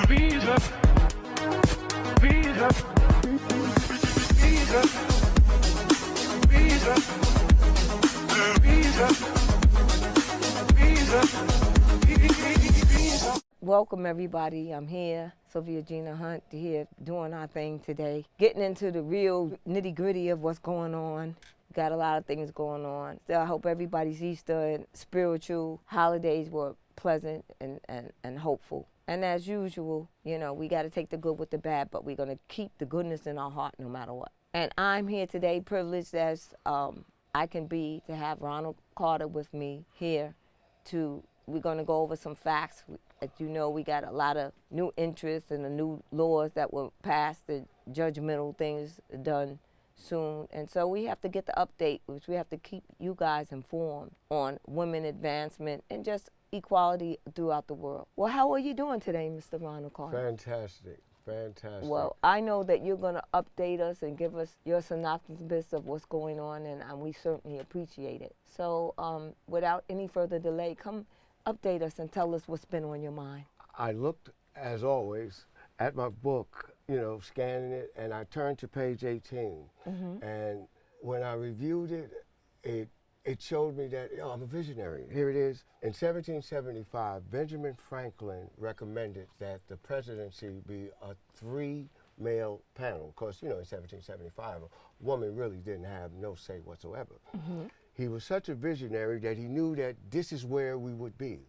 B.E.A.T, B.E.A.T, B.E.A.T, B.E.A.T. Welcome everybody. I'm here, Sylvia, Gina Hunt, here doing our thing today. Getting into the real nitty gritty of what's going on. Got a lot of things going on. So I hope everybody's Easter and spiritual holidays were pleasant and hopeful. And as usual, you know, we got to take the good with the bad, but we're going to keep the goodness in our heart no matter what. And I'm here today, privileged as I can be, to have Ronald Carter with me here. We're going to go over some facts. As you know, we got a lot of new interests and the new laws that were passed, the judgmental things done soon. And so we have to get the update, which we have to keep you guys informed on women advancement and just equality throughout the world. Well, how are you doing today, Mr. Ronald Carter? Fantastic, fantastic. Well, I know that you're going to update us and give us your synopsis of what's going on, and we certainly appreciate it. So without any further delay, come update us and tell us what's been on your mind. I looked, as always, at my book, you know, scanning it, and I turned to page 18. Mm-hmm. And when I reviewed it, it showed me that, I'm a visionary. Here it is. In 1775, Benjamin Franklin recommended that the presidency be a 3-male panel. Because, you know, in 1775, a woman really didn't have no say whatsoever. Mm-hmm. He was such a visionary that he knew that this is where we would be.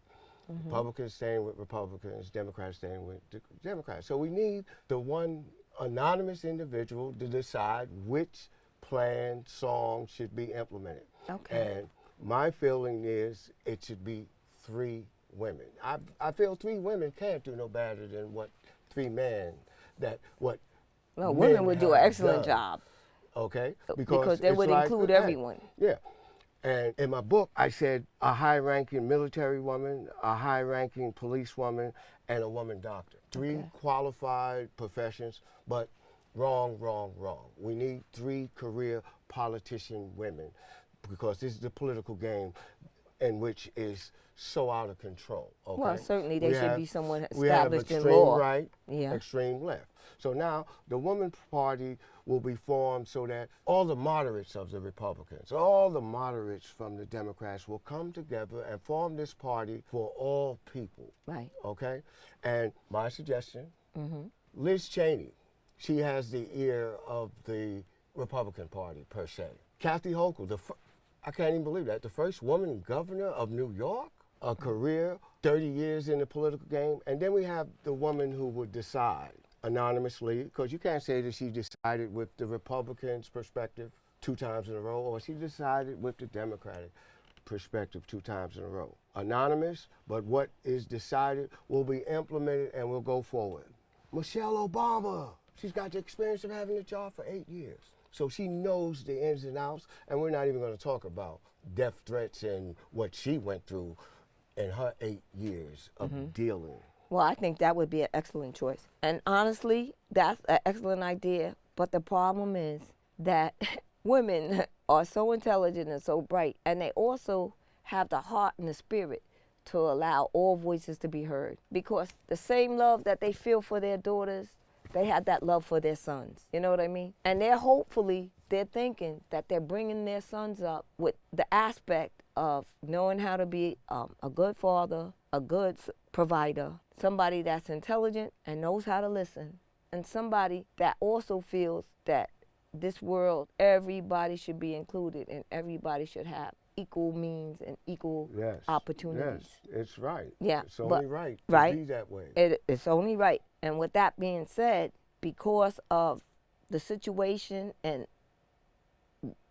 Mm-hmm. Republicans staying with Republicans, Democrats staying with Democrats. So we need the one anonymous individual to decide which plan, song should be implemented. Okay. And my feeling is it should be 3 women. I feel 3 women can't do no better than what 3 men, well, women would do an excellent job. Okay? Because they would include everyone. Yeah. And in my book, I said a high-ranking military woman, a high-ranking police woman, and a woman doctor. 3 qualified professions, but wrong. We need 3 career politician women, because this is the political game in which is so out of control. Okay? Well, certainly there should be someone established we have in extreme law. right, Yeah. extreme left. So now the Woman Party will be formed so that all the moderates of the Republicans, all the moderates from the Democrats will come together and form this party for all people. Right. Okay? And my suggestion, Mm-hmm. Liz Cheney, she has the ear of the Republican Party per se. Kathy Hochul, I can't even believe that, the first woman governor of New York, a career, 30 years in the political game. And then we have the woman who would decide anonymously, because you can't say that she decided with the Republicans' perspective 2 times in a row, or she decided with the Democratic perspective 2 times in a row. Anonymous, but what is decided will be implemented and will go forward. Michelle Obama, she's got the experience of having a job for 8 years. So she knows the ins and outs, and we're not even going to talk about death threats and what she went through in her 8 years of dealing. Well, I think that would be an excellent choice. And honestly, that's an excellent idea. But the problem is that women are so intelligent and so bright, and they also have the heart and the spirit to allow all voices to be heard. Because the same love that they feel for their daughters, they have that love for their sons. You know what I mean? And they're thinking that they're bringing their sons up with the aspect of knowing how to be a good father, a good provider, somebody that's intelligent and knows how to listen, and somebody that also feels that this world, everybody should be included and everybody should have equal means and equal opportunities. Yes, it's right. Yeah, it's only right to be that way. It's only right. And with that being said, because of the situation and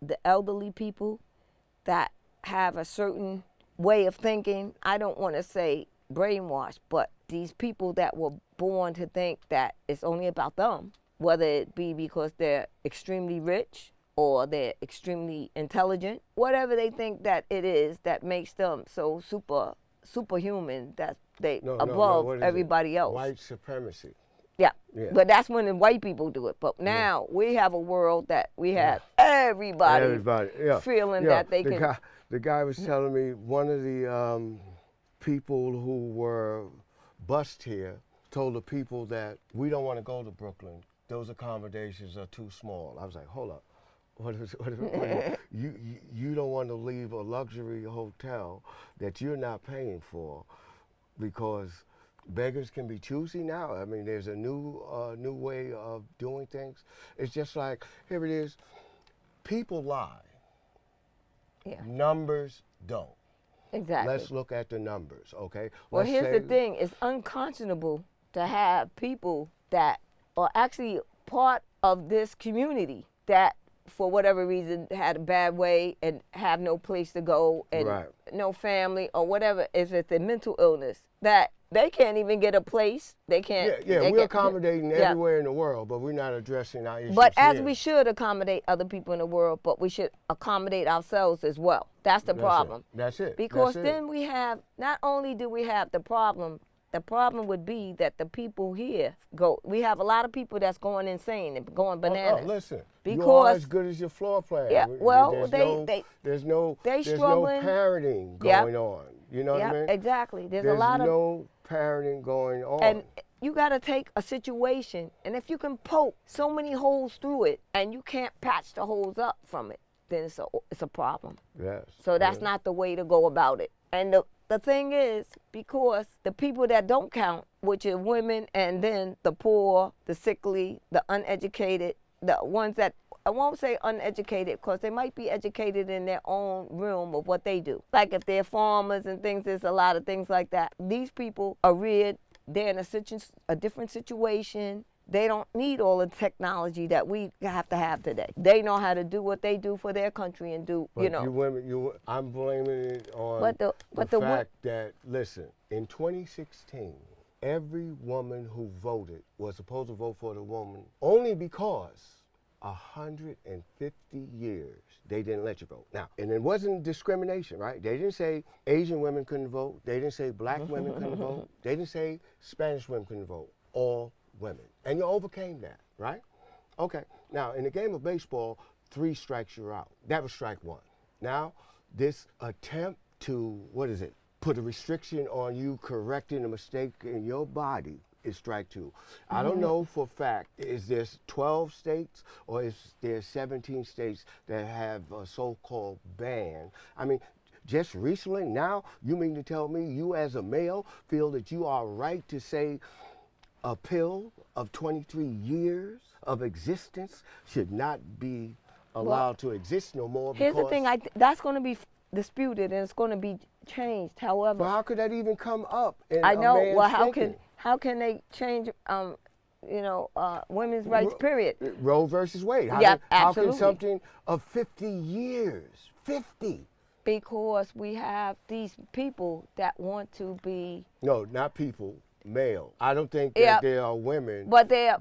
the elderly people that have a certain way of thinking, I don't want to say brainwashed, but these people that were born to think that it's only about them, whether it be because they're extremely rich or they're extremely intelligent, whatever they think that it is that makes them so superhuman that they above everybody else. White supremacy. Yeah, but that's when the white people do it. But now we have a world that we have everybody feeling that they can. The guy was telling me one of the people who were bused here told the people that we don't want to go to Brooklyn. Those accommodations are too small. I was like, hold up. You don't want to leave a luxury hotel that you're not paying for because beggars can be choosy now. I mean, there's a new way of doing things. It's just like, here it is. People lie. Yeah. Numbers don't. Exactly. Let's look at the numbers, okay? Well, Let's here's the thing. It's unconscionable to have people that are actually part of this community that, for whatever reason, had a bad way and have no place to go and Right. no family or whatever. If it's a mental illness, that they can't even get a place. They can't. We're accommodating everywhere in the world, but we're not addressing our issues But as here. we should accommodate other people in the world, but we should accommodate ourselves as well. That's the problem. That's it. Because That's then we have, not only do we have the problem would be that the people here we have a lot of people that's going insane and going bananas. Oh, listen, because you are as good as your floor plan. Yeah, well, there's no struggling. parenting going on. You know what I mean? Exactly. There's a lot of no parenting going on. And you got to take a situation, and if you can poke so many holes through it, and you can't patch the holes up from it, then it's a problem. Yes. So that's not the way to go about it. And the thing is, because the people that don't count, which are women and then the poor, the sickly, the uneducated, the ones that, I won't say uneducated because they might be educated in their own realm of what they do. Like if they're farmers and things, there's a lot of things like that. These people are reared, they're in a different situation. They don't need all the technology that we have to have today. They know how to do what they do for their country and do, But I'm blaming it on the fact that, listen, in 2016, every woman who voted was supposed to vote for the woman only because 150 years they didn't let you vote. Now, and it wasn't discrimination, right? They didn't say Asian women couldn't vote. They didn't say black women couldn't vote. They didn't say Spanish women couldn't vote. All women. And you overcame that, right? Okay. Now, in the game of baseball, 3 strikes you're out. That was strike 1. Now, this attempt to, put a restriction on you correcting a mistake in your body is strike 2. I don't know for a fact, is there 12 states or is there 17 states that have a so-called ban? I mean, just recently, now, you mean to tell me you as a male feel that you are right to say a pill of 23 years of existence should not be allowed to exist no more? Here's the thing, that's going to be disputed and it's going to be changed. However, but how could that even come up in I know. a man's thinking? How can they change women's rights? Period. Roe versus Wade. How Absolutely. can something of 50 years, 50? Because we have these people that want to be. No, not people. Male. I don't think that there are women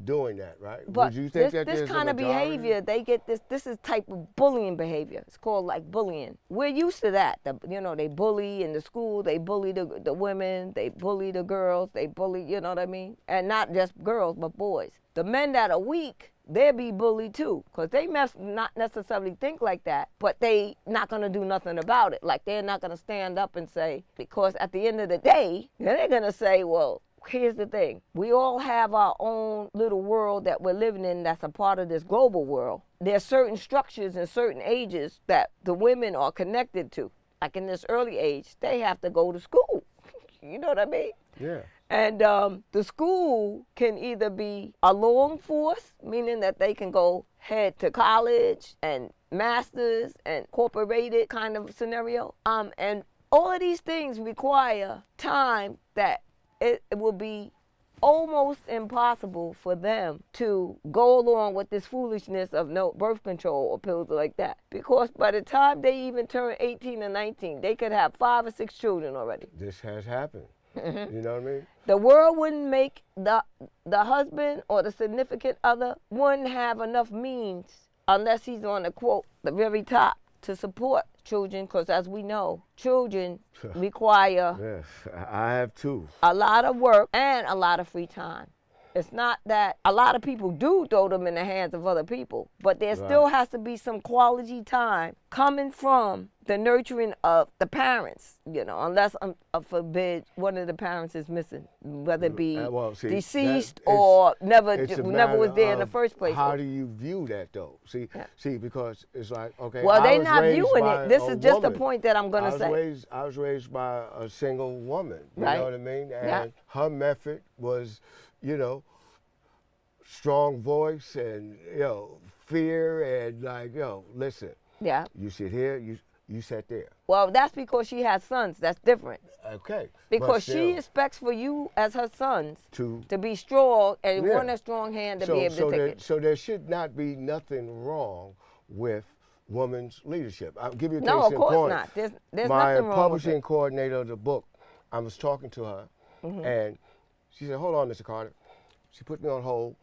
doing that, right? But would you think that this there's kind a of majority? behavior, they get this is type of bullying behavior. It's called like bullying. We're used to that. They bully in the school, they bully the women, they bully the girls, they bully, you know what I mean? And not just girls, but boys. The men that are weak, they'll be bullied too, because they must not necessarily think like that, but they not going to do nothing about it. Like they're not going to stand up and say, because at the end of the day, they're going to say, well, here's the thing. We all have our own little world that we're living in that's a part of this global world. There's certain structures and certain ages that the women are connected to. Like in this early age, they have to go to school. You know what I mean? Yeah. And the school can either be a long force, meaning that they can go head to college and masters and incorporated kind of scenario. And all of these things require time that it will be almost impossible for them to go along with this foolishness of no birth control or pills like that. Because by the time they even turn 18 or 19, they could have 5 or 6 children already. This has happened. You know what I mean? The world wouldn't make the husband or the significant other wouldn't have enough means unless he's on the quote, the very top, to support children, because as we know, children require Yes, I have 2. a lot of work and a lot of free time. It's not that a lot of people do throw them in the hands of other people, but there still has to be some quality time coming from the nurturing of the parents, unless forbid one of the parents is missing, whether it be well, see, deceased or never was there in the of first place. How do you view that though? See, because it's like, okay. Well, they're was not raised viewing by it. This a is just a woman. point that I'm going to say. I was raised by a single woman. You Right. know what I mean? And Yeah. her method was, strong voice and fear and like, listen. Yeah. You sit here. You sat there. Well, that's because she has sons. That's different. Okay. Because but she still, expects for you as her sons to be strong and Yeah. want a strong hand to be able to take it. So there should not be nothing wrong with women's leadership. I'll give you a case No, of in course point. not. There's My nothing wrong with publishing it. coordinator of the book, I was talking to her, and she said, "Hold on, Mr. Carter." She put me on hold.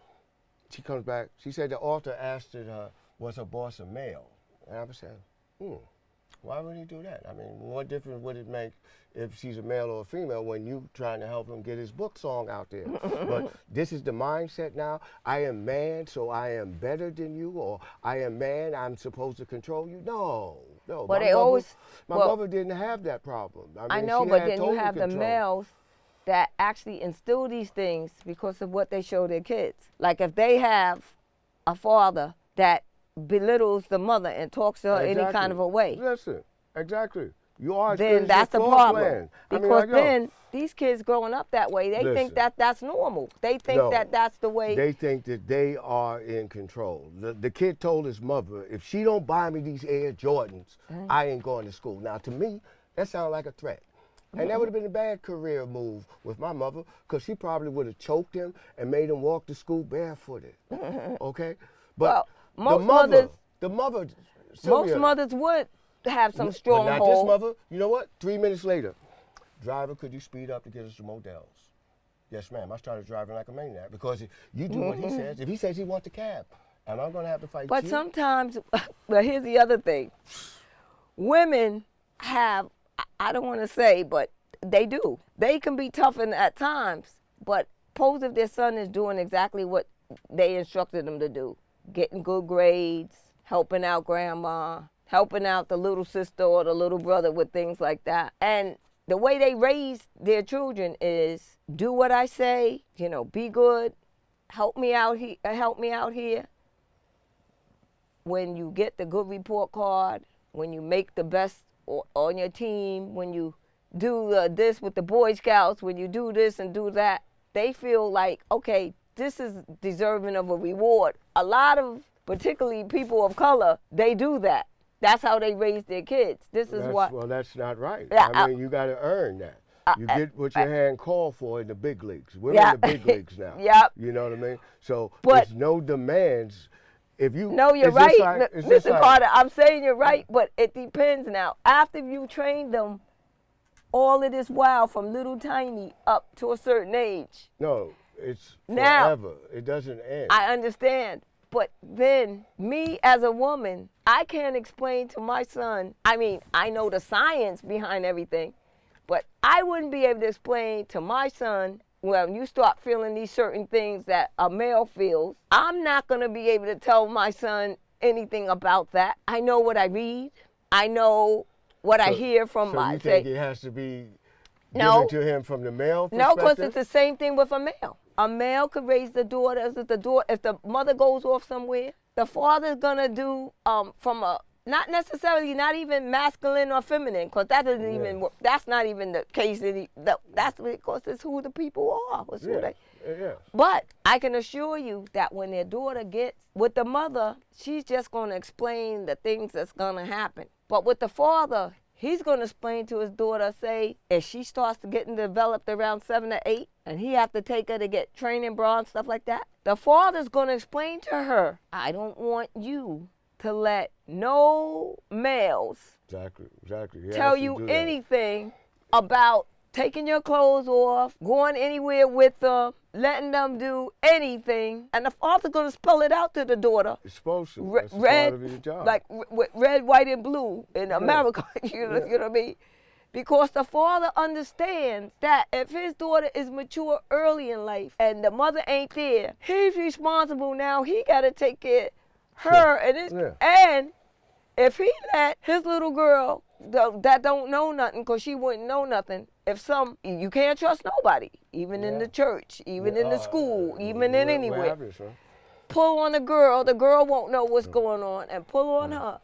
She comes back. She said the author asked her, was her boss a male? And I was saying, why would he do that? I mean, what difference would it make if she's a male or a female when you trying to help him get his book song out there? But this is the mindset now. I am man, so I am better than you, or I am man, I'm supposed to control you. No. Well, My mother didn't have that problem. I mean, know, she but had then you total have the control. males that actually instill these things because of what they show their kids. Like if they have a father that belittles the mother and talks to her any kind of a way, Listen, exactly. You are then that's the problem. Because then these kids growing up that way, they think that that's normal. They think that that's the way. They think that they are in control. The kid told his mother, if she don't buy me these Air Jordans, I ain't going to school. Now, to me, that sounds like a threat. And that would have been a bad career move with my mother, because she probably would have choked him and made him walk to school barefooted. Okay? But well, the mother, Sylvia, most mothers would have some but strong not hold. this mother. You know what? 3 minutes later, driver, could you speed up to get us to Modell's? Yes, ma'am. I started driving like a maniac because you do what he says. If he says he wants the cab, am I going to have to fight But you? sometimes, but here's the other thing. Women have, I don't want to say, but they do. They can be tough at times, but suppose if their son is doing exactly what they instructed them to do, getting good grades, helping out grandma, helping out the little sister or the little brother with things like that. And the way they raise their children is do what I say, be good, help me out here. When you get the good report card, when you make the best on your team, when you do this with the Boy Scouts, when you do this and do that, they feel like, okay, this is deserving of a reward. A lot of, particularly people of color, they do that. That's how they raise their kids. Well, that's not right. Yeah, I mean, you got to earn that. You get what your hand called for in the big leagues. We're in the big leagues now. Yep. You know what I mean? So But- there's no demands. If you No, you're it's just right, like- it's just Mr. like- Carter. I'm saying you're right, but it depends now. After you train them all of this while from little tiny up to a certain age, No, it's Now- forever. It doesn't end. I understand. But then me as a woman, I can't explain to my son, I know the science behind everything, but I wouldn't be able to explain to my son, when you start feeling these certain things that a male feels, I'm not going to be able to tell my son anything about that. I know what I read. I know what I hear from so my... you think it has to be No. given to him from the male No, perspective? because it's the same thing with a male. A male could raise the daughter. If the mother goes off somewhere, the father's gonna do from a not even masculine or feminine, because that doesn't even work. That's not even the case. That's because it's who the people are. It's who they. Yeah. But I can assure you that when their daughter gets with the mother, she's just gonna explain the things that's gonna happen. But with the father, he's going to explain to his daughter, say, if she starts to getting developed around 7 or 8, and he have to take her to get training bra and stuff like that, the father's going to explain to her, I don't want you to let no males Exactly. He tell has to you do that. anything about taking your clothes off, going anywhere with them, letting them do anything. And the father's going to spell it out to the daughter. It's supposed to. That's Red, part of your job. like with red, white, and blue in America. You know what I mean? Because the father understands that if his daughter is mature early in life and the mother ain't there, he's responsible now. He got to take care of her and if he let his little girl that don't know nothing, because she wouldn't know nothing, you can't trust nobody, even in the church, even in the school, even in anywhere. Pull on the girl won't know what's going on, and pull on her.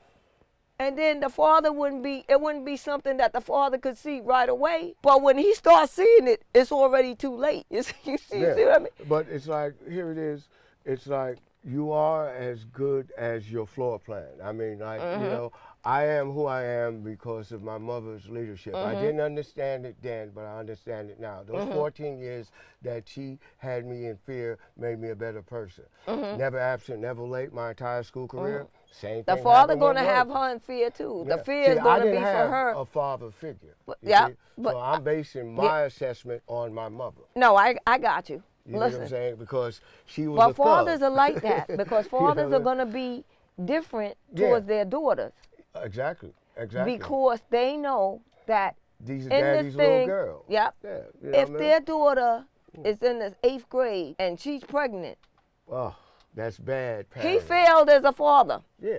And then the father it wouldn't be something that the father could see right away. But when he starts seeing it, it's already too late. You see what I mean? But it's like, here it is, it's like you are as good as your floor plan. I mean, like, you know, I am who I am because of my mother's leadership. I didn't understand it then, but I understand it now. Those 14 years that she had me in fear made me a better person. Never absent, never late, my entire school career. Same thing. The father going to have her in fear too. The fear is going to be for her. I didn't have a father figure. Yeah. So I'm basing my assessment on my mother. No, I got you. You know what I'm saying? Because she was but a fathers thug. are like that, because fathers are going to be different towards their daughters. Exactly. Because they know that these are in daddy's this thing, little girl. Yep. Yeah, you know if their daughter is in the 8th grade and she's pregnant, oh, that's bad. He failed as a father. Yeah.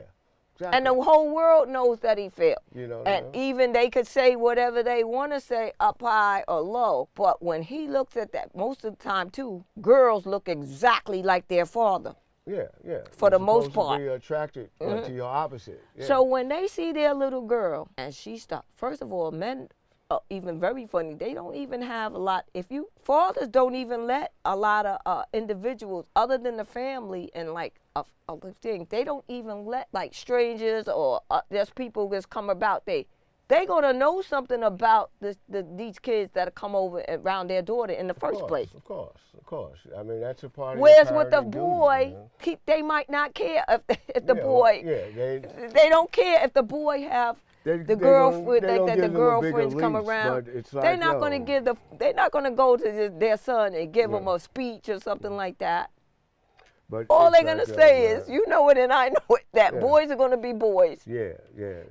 Exactly. And the whole world knows that he failed. You know, and even they could say whatever they want to say, up high or low. But when he looks at that, most of the time too, girls look exactly like their father. Yeah. For the most part. To be attracted to your opposite. Yeah. So when they see their little girl and she stops, first of all, men are even very funny. They don't even have a lot. Fathers don't even let a lot of individuals other than the family and like other things. They don't even let like strangers or just people just come about. They gonna know something about these kids that come over around their daughter in the first place. Of course. I mean, that's a part of Whereas with the boy, they might not care if the boy. Yeah, they don't care if the boy have the girlfriends come around. Like, they're not going to they're not going to go to their son and give him a speech or something like that. But all they're going to say is, you know it and I know it, that boys are going to be boys. Yeah.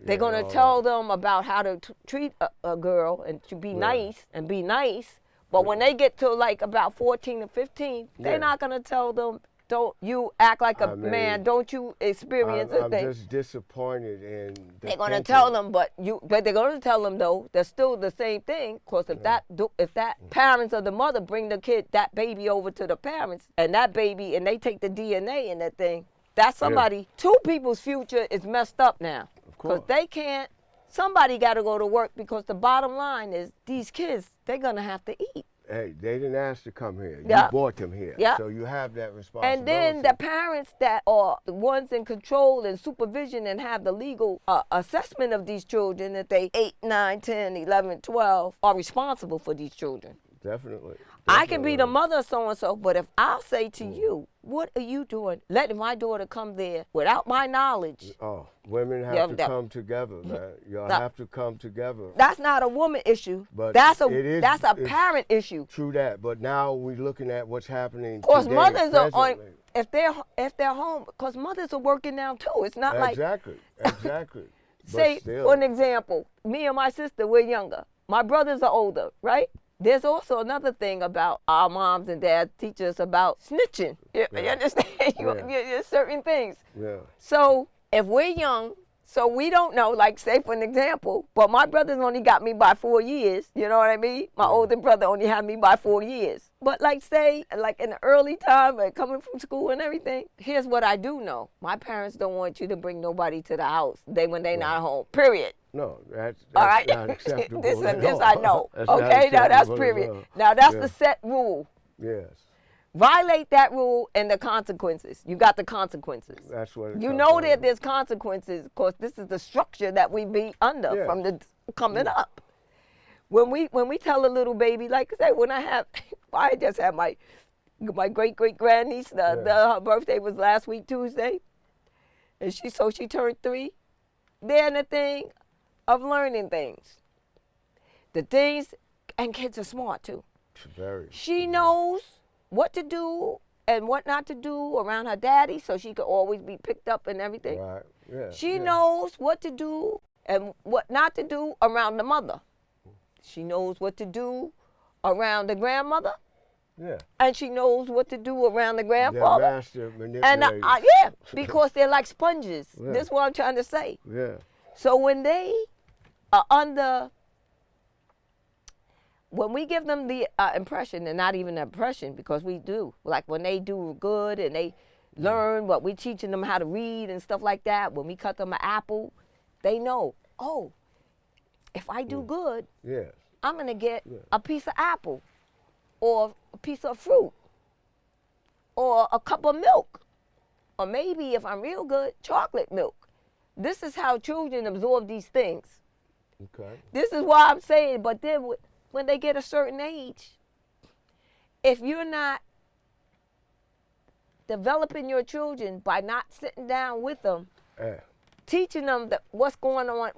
They're going to tell them about how to treat a girl and to be nice and be nice. But when they get to like about 14 or 15, they're not going to tell them, don't you act like a man, don't you experience a thing. I'm just disappointed in they're going to tell them, but they're going to tell them though, that's still the same thing, because if that parents or the mother bring that baby over to the parents, and that baby, and they take the DNA and that thing, that's somebody, two people's future is messed up now. Because they can't, somebody got to go to work, because the bottom line is these kids, they're going to have to eat. Hey, they didn't ask to come here. Yeah. You brought them here. Yeah. So you have that responsibility. And then the parents that are the ones in control and supervision and have the legal assessment of these children, that they 8, 9, 10, 11, 12, are responsible for these children. Definitely. I can be the mother of so-and-so, but if I'll say to you, what are you doing letting my daughter come there without my knowledge? Oh, women have to come together, man. Y'all have to come together. That's not a woman issue. But that's a parent issue. True that. But now we're looking at what's happening today. Because mothers are on, if they're home, because mothers are working now too. It's not exactly. Say, for an example, me and my sister, we're younger. My brothers are older, right? There's also another thing about our moms and dads teach us about snitching. You understand? Certain things. Yeah. So if we're young, so we don't know, like say for an example, but my brothers only got me by 4 years. You know what I mean? My older brother only had me by 4 years. But like say, like in the early time, like coming from school and everything, here's what I do know. My parents don't want you to bring nobody to the house when they're not home, period. No, that's all right. Not acceptable. this I know. Okay, now that's period. Now that's the set rule. Yes. Violate that rule and the consequences. You got the consequences. That's what you know that there's consequences, because this is the structure that we be under from the coming up. When we tell a little baby, like I said, I just had my great grandniece. Her birthday was last week Tuesday, and she turned 3. They're in the thing of learning things. The things, and kids are smart too. Very. She knows what to do and what not to do around her daddy, so she could always be picked up and everything. Right. Yeah. She knows what to do and what not to do around the mother. She knows what to do around the grandmother. Yeah. And she knows what to do around the They're grandfather. master And manipulators. yeah, because they're like sponges. Yeah. This is what I'm trying to say. Yeah. So when they are under, when we give them the impression, and not even the impression, because we do, like when they do good and they learn what we're teaching them how to read and stuff like that, when we cut them an apple, they know, oh, if I do good, Yes. I'm going to get a piece of apple or a piece of fruit or a cup of milk. Or maybe if I'm real good, chocolate milk. This is how children absorb these things. Okay. This is why I'm saying, but then when they get a certain age, if you're not developing your children by not sitting down with them, teaching them that what's going on,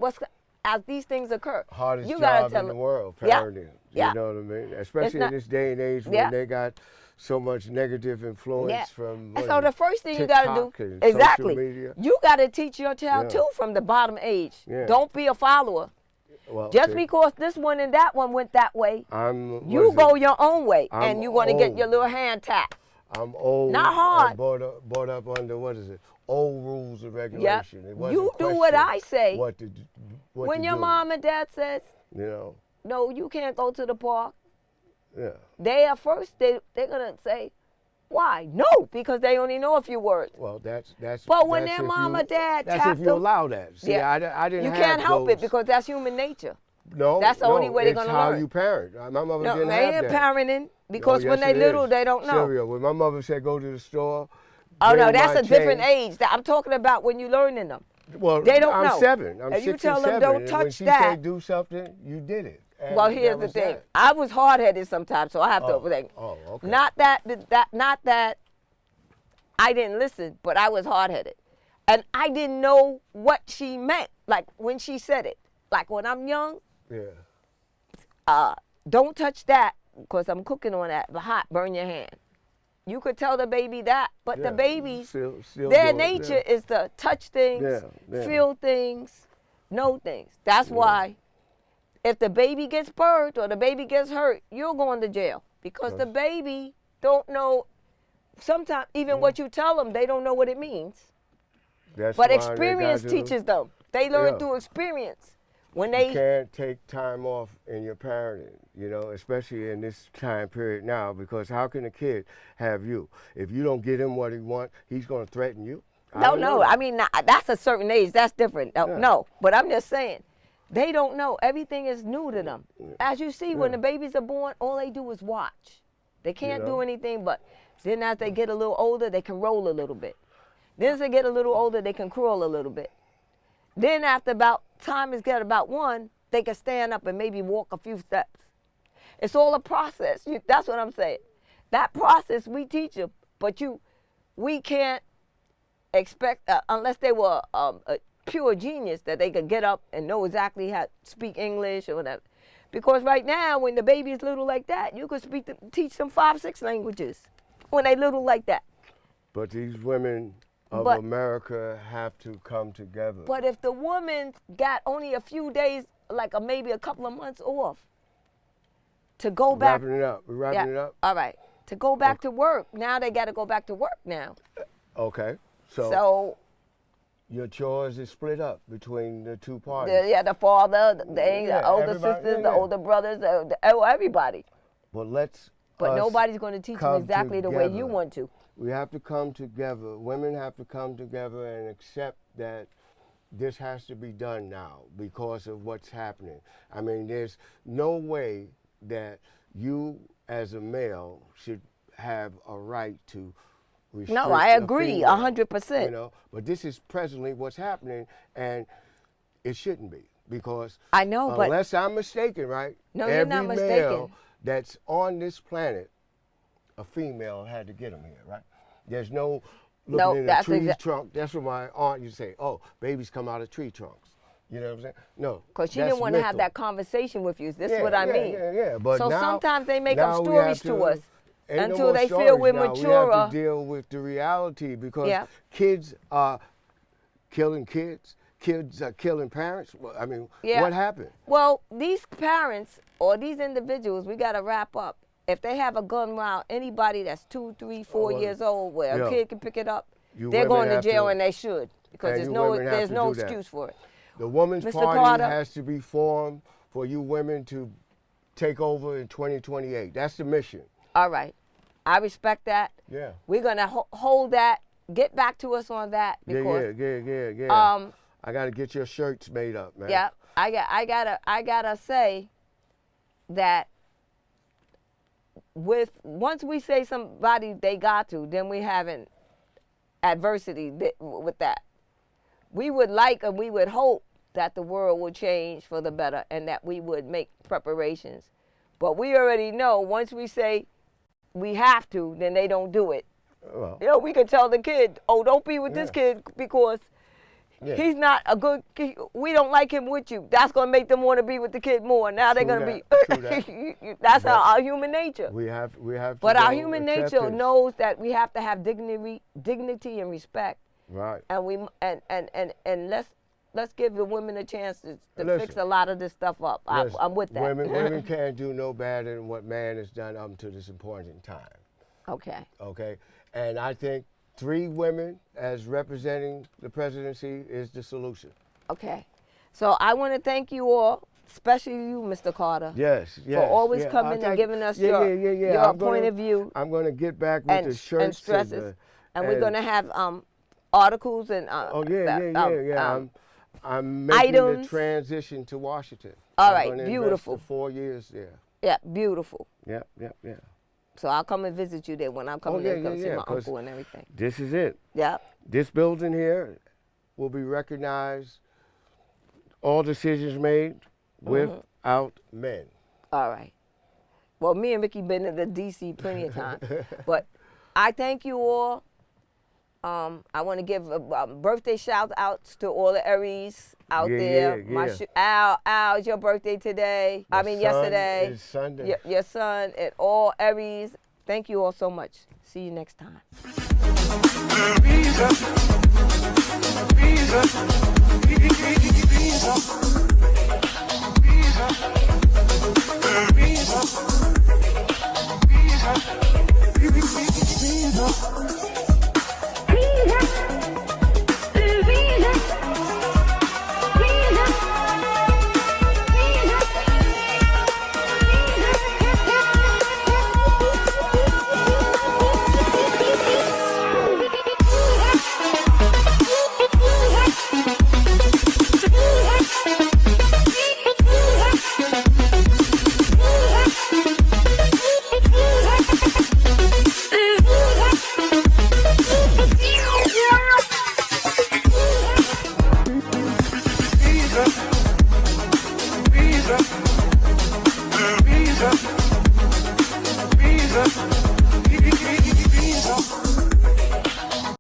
as these things occur. Hardest you gotta job tell in the them. world, Yeah. parenting. Yeah. You know what I mean? Especially not- in this day and age when Yeah. they got so much negative influence Yeah. from And so the first thing you got to TikTok do, and exactly, social media. you got to teach your child Yeah. too from the bottom age. Yeah. Don't be a follower. Well, Just see, because this one and that one went that way, I'm, you what is go it? your own way, I'm and you're going to get your old. little hand tapped. I'm old. Not hard. I'm brought up under, what is it? Old rules and regulation. It wasn't You do what questioned I say. What When to your do, mom and dad says, You know, no, you can't go to the park, yeah. they at first, they're going to say, why? No, because they only know a few words. Well, that's. But when that's their if mom you- or dad That's tapped if you them, allow that. See, yeah. I didn't You have can't help it those- because that's human nature. No, That's the only way they're it's gonna how learn. you parent. My mother No, didn't they have ain't that. parenting because Oh, when yes, they it little, is. they don't know. Sylvia, when my mother said go to the store. Oh no, bring that's my a different change- age. I'm talking about when you're learning them. Well, They don't I'm know. 7. I'm If you 6 tell and them 7. don't and touch when she that- said do something, you did it. And Well, here's that the was thing. that. I was hard-headed sometimes, so I have to think. Oh, okay. Not that I didn't listen, but I was hard-headed, and I didn't know what she meant. Like when she said it, like when I'm young, Yeah. don't touch that because I'm cooking on that. The hot, burn your hand. You could tell the baby that, but Yeah, the babies, still their doing it, nature is to touch things, Yeah. feel things, know things. That's why if the baby gets burned or the baby gets hurt, you're going to jail because the baby don't know. Sometimes even what you tell them, they don't know what it means. That's But why they experience got to- teaches them. They learn Yeah. through experience. When You they can't take time off in your parenting, especially in this time period now, because how can a kid have you? If you don't get him what he wants, he's going to threaten you. no. I mean, that's a certain age. That's different. Yeah. No, but I'm just saying, they don't know. Everything is new to them. As you see, when the babies are born, all they do is watch. They can't do anything but. Then as they get a little older, they can roll a little bit. Then as they get a little older, they can crawl a little bit. Then after about time is get about 1, they can stand up and maybe walk a few steps. It's all a process. That's what I'm saying. That process we teach them, but we can't expect unless they were a pure genius that they could get up and know exactly how to speak English or whatever. Because right now, when the baby is little like that, you could teach them 5, 6 languages when they little like that. But these women of But- America have to come together. But if the woman got only a few days, like maybe a couple of months off, to go back. Wrapping it up. We're wrapping it up? All right. To go back to work. Now they got to go back to work now. Okay. So So your chores is split up between the two parties. the father, the Yeah, older everybody- sisters, yeah, the yeah. older brothers, everybody. But let's But us nobody's going to teach them come exactly the way you together. want to. We have to come together. Women have to come together and accept that this has to be done now because of what's happening. I mean, there's no way that you as a male should have a right to restrict No, I a agree, female, 100%. But this is presently what's happening, and it shouldn't be because I know, but unless I'm mistaken, right? No, you're not every mistaken. male that's on this planet, a female had to get him here, right? There's no looking No, in a that's tree exa- trunk. That's what my aunt used to say. Oh, babies come out of tree trunks. You know what I'm saying? No, because she that's didn't want to have mental. that conversation with you. This is Yeah, what I yeah, mean. Yeah. But So now, sometimes they make now up we have stories to us ain't no until more they feel stories we're now. We mature. have to deal with the reality because Yeah. kids are killing kids. Kids are killing parents. Well, I mean, Yeah. what happened? Well, these parents or these individuals, we got to wrap up. if they have a gun around anybody that's 2, 3, 4 Well, years old, where yeah. a kid can pick it up, You they're women going to have jail, to- and they should, because and there's you no women have there's to no do that. excuse for it. The Women's Mr. Party Carter? has to be formed for you women to take over in 2028. That's the mission. All right, I respect that. Yeah. We're gonna hold that. Get back to us on that because Yeah. I got to get your shirts made up, man. yeah, I gotta say that once we say somebody they got to, then we having adversity with that. We would like and we would hope that the world would change for the better and that we would make preparations. But we already know once we say we have to, then they don't do it. Well, You know, we could tell the kid, oh, don't be with this kid because yeah. he's not a good kid. We don't like him with you. That's going to make them want to be with the kid more. Now they're True going to that. be. That's our human nature. We have to But our go human nature acceptance. knows that we have to have dignity and respect. Right. And let's give the women a chance to Listen. fix a lot of this stuff up. Listen, I'm with that. Women can't do no better than what man has done up to this important time. Okay. Okay? And I think 3 women as representing the presidency is the solution. Okay. So I want to thank you all, especially you, Mr. Carter. Yes. For always yeah. coming and giving us your I'm point gonna- of view I'm going to get back with the shirts and stresses. And we're and- going to have articles and I'm making items. the transition to Washington. All I'm right, gonna invest beautiful. the 4 years there. Yeah, beautiful. Yeah. So I'll come and visit you there when I'm coming yeah, to come see yeah, my 'cause- uncle and everything. This is it. Yeah. This building here will be recognized, all decisions made without men. All right. Well, me and Ricky been in the D.C. plenty of times. But I thank you all. I want to give birthday shout outs to all the Aries out there. Al, it's your birthday today. Yesterday. It's Sunday. Your son and all Aries. Thank you all so much. See you next time. B.E.A.T